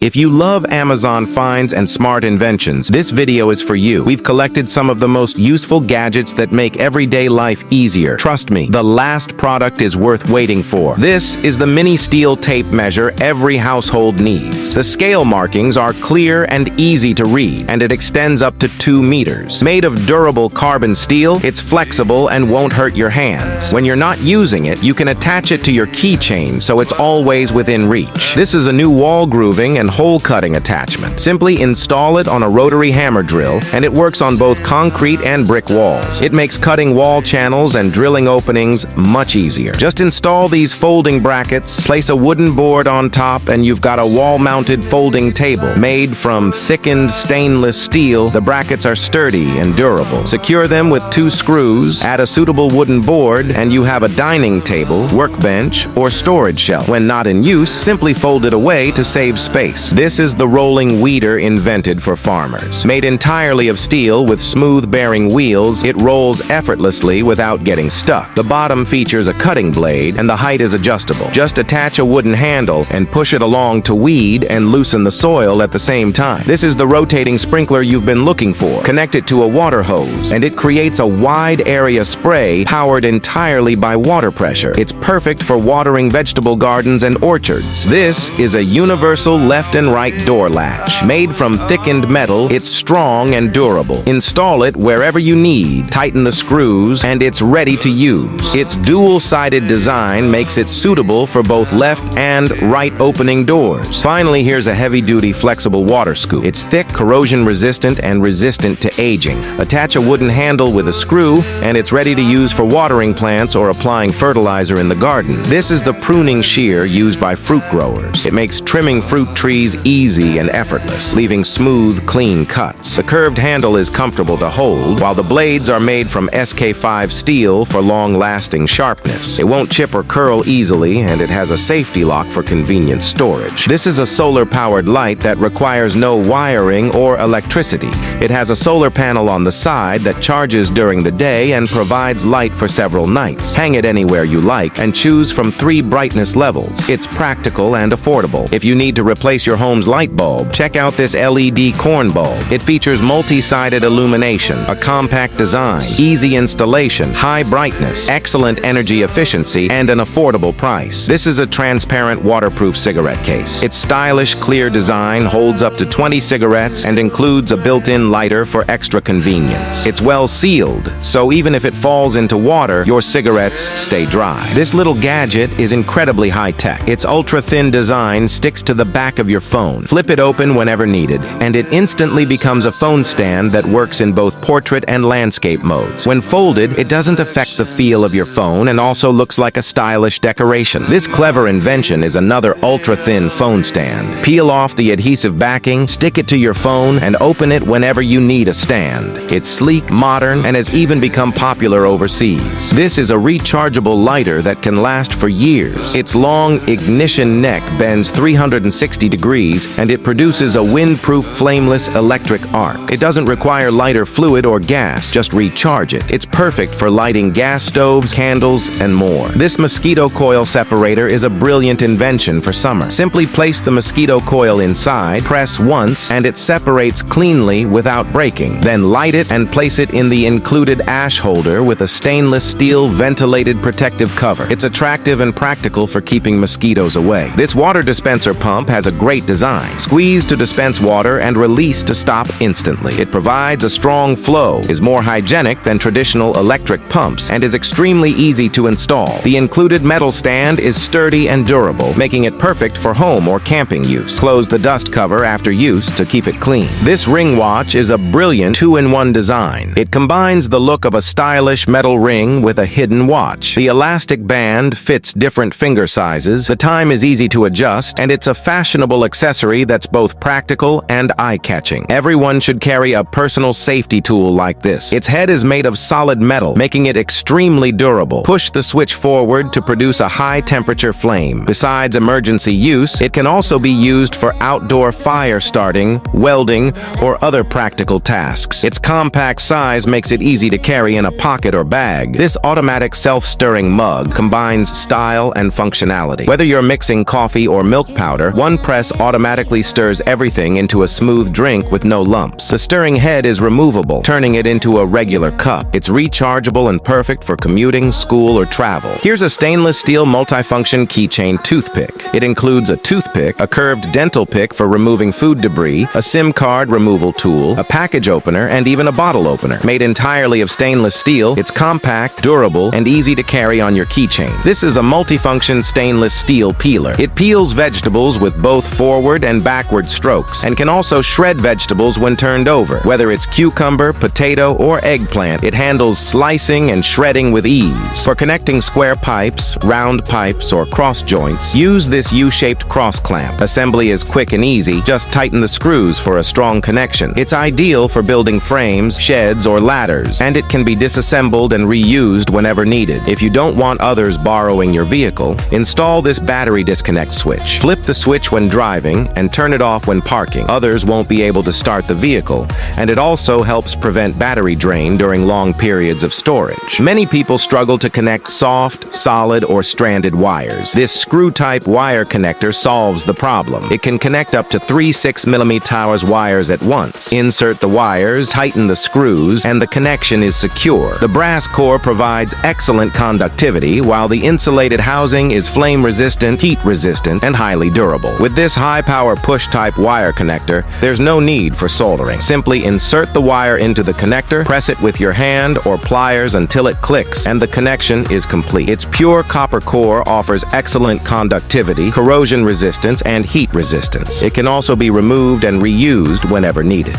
If you love Amazon finds and smart inventions, this video is for you. We've collected some of the most useful gadgets that make everyday life easier. Trust me, the last product is worth waiting for. This is the mini steel tape measure every household needs. The scale markings are clear and easy to read, and it extends up to 2 meters. Made of durable carbon steel, it's flexible and won't hurt your hands. When you're not using it, you can attach it to your keychain so it's always within reach. This is a new wall grooving and hole cutting attachment. Simply install it on a rotary hammer drill, and it works on both concrete and brick walls. It makes cutting wall channels and drilling openings much easier. Just install these folding brackets, place a wooden board on top, and you've got a wall-mounted folding table. Made from thickened stainless steel, the brackets are sturdy and durable. Secure them with 2 screws, add a suitable wooden board, and you have a dining table, workbench, or storage shelf. When not in use, simply fold it away to save space. This is the rolling weeder invented for farmers. Made entirely of steel with smooth bearing wheels, it rolls effortlessly without getting stuck. The bottom features a cutting blade, and the height is adjustable. Just attach a wooden handle and push it along to weed and loosen the soil at the same time. This is the rotating sprinkler you've been looking for. Connect it to a water hose, and it creates a wide area spray powered entirely by water pressure. It's perfect for watering vegetable gardens and orchards. This is a universal left and right door latch. Made from thickened metal, it's strong and durable. Install it wherever you need, tighten the screws, and it's ready to use. Its dual-sided design makes it suitable for both left and right opening doors. Finally, here's a heavy-duty flexible water scoop. It's thick, corrosion-resistant, and resistant to aging. Attach a wooden handle with a screw, and it's ready to use for watering plants or applying fertilizer in the garden. This is the pruning shear used by fruit growers. It makes trimming fruit trees easy and effortless, leaving smooth, clean cuts. The curved handle is comfortable to hold, while the blades are made from SK5 steel for long-lasting sharpness. It won't chip or curl easily, and it has a safety lock for convenient storage. This is a solar-powered light that requires no wiring or electricity. It has a solar panel on the side that charges during the day and provides light for several nights. Hang it anywhere you like and choose from 3 brightness levels. It's practical and affordable. If you need to replace your home's light bulb, check out this LED corn bulb. It features multi-sided illumination, a compact design, easy installation, high brightness, excellent energy efficiency, and an affordable price. This is a transparent waterproof cigarette case. Its stylish, clear design holds up to 20 cigarettes and includes a built-in lighter for extra convenience. It's well sealed, so even if it falls into water, your cigarettes stay dry. This little gadget is incredibly high-tech. Its ultra-thin design sticks to the back of your phone. Flip it open whenever needed, and it instantly becomes a phone stand that works in both portrait and landscape modes. When folded, it doesn't affect the feel of your phone and also looks like a stylish decoration. This clever invention is another ultra-thin phone stand. Peel off the adhesive backing, stick it to your phone, and open it whenever you need a stand. It's sleek, modern, and has even become popular overseas. This is a rechargeable lighter that can last for years. Its long ignition neck bends 360 degrees, and it produces a windproof, flameless electric arc. It doesn't require lighter fluid or gas, just recharge it. It's perfect for lighting gas stoves, candles, and more. This mosquito coil separator is a brilliant invention for summer. Simply place the mosquito coil inside, press once, and it separates cleanly without breaking. Then light it and place it in the included ash holder with a stainless steel ventilated protective cover. It's attractive and practical for keeping mosquitoes away. This water dispenser pump has a great design. Squeeze to dispense water and release to stop instantly. It provides a strong flow, is more hygienic than traditional electric pumps, and is extremely easy to install. The included metal stand is sturdy and durable, making it perfect for home or camping use. Close the dust cover after use to keep it clean. This ring watch is a brilliant 2-in-1 design. It combines the look of a stylish metal ring with a hidden watch. The elastic band fits different finger sizes, the time is easy to adjust, and it's a fashionable accessory that's both practical and eye-catching. Everyone should carry a personal safety tool like this. Its head is made of solid metal, making it extremely durable. Push the switch forward to produce a high-temperature flame. Besides emergency use, it can also be used for outdoor fire starting, welding, or other practical tasks. Its compact size makes it easy to carry in a pocket or bag. This automatic self-stirring mug combines style and functionality. Whether you're mixing coffee or milk powder, one press process automatically stirs everything into a smooth drink with no lumps. The stirring head is removable, turning it into a regular cup. It's rechargeable and perfect for commuting, school, or travel. Here's a stainless steel multifunction keychain toothpick. It includes a toothpick, a curved dental pick for removing food debris, a SIM card removal tool, a package opener, and even a bottle opener. Made entirely of stainless steel, it's compact, durable, and easy to carry on your keychain. This is a multifunction stainless steel peeler. It peels vegetables with both forward and backward strokes, and can also shred vegetables when turned over. Whether it's cucumber, potato, or eggplant, it handles slicing and shredding with ease. For connecting square pipes, round pipes, or cross joints, use this U-shaped cross clamp. Assembly is quick and easy. Just tighten the screws for a strong connection. It's ideal for building frames, sheds, or ladders, and it can be disassembled and reused whenever needed. If you don't want others borrowing your vehicle, install this battery disconnect switch. Flip the switch when driving and turn it off when parking. Others won't be able to start the vehicle, and it also helps prevent battery drain during long periods of storage. Many people struggle to connect soft, solid, or stranded wires. This screw-type wire connector solves the problem. It can connect up to 3 6mm wires at once. Insert the wires, tighten the screws, and the connection is secure. The brass core provides excellent conductivity, while the insulated housing is flame-resistant, heat-resistant, and highly durable. With this high-power push-type wire connector, there's no need for soldering. Simply insert the wire into the connector, press it with your hand or pliers until it clicks, and the connection is complete. Its pure copper core offers excellent conductivity, corrosion resistance, and heat resistance. It can also be removed and reused whenever needed.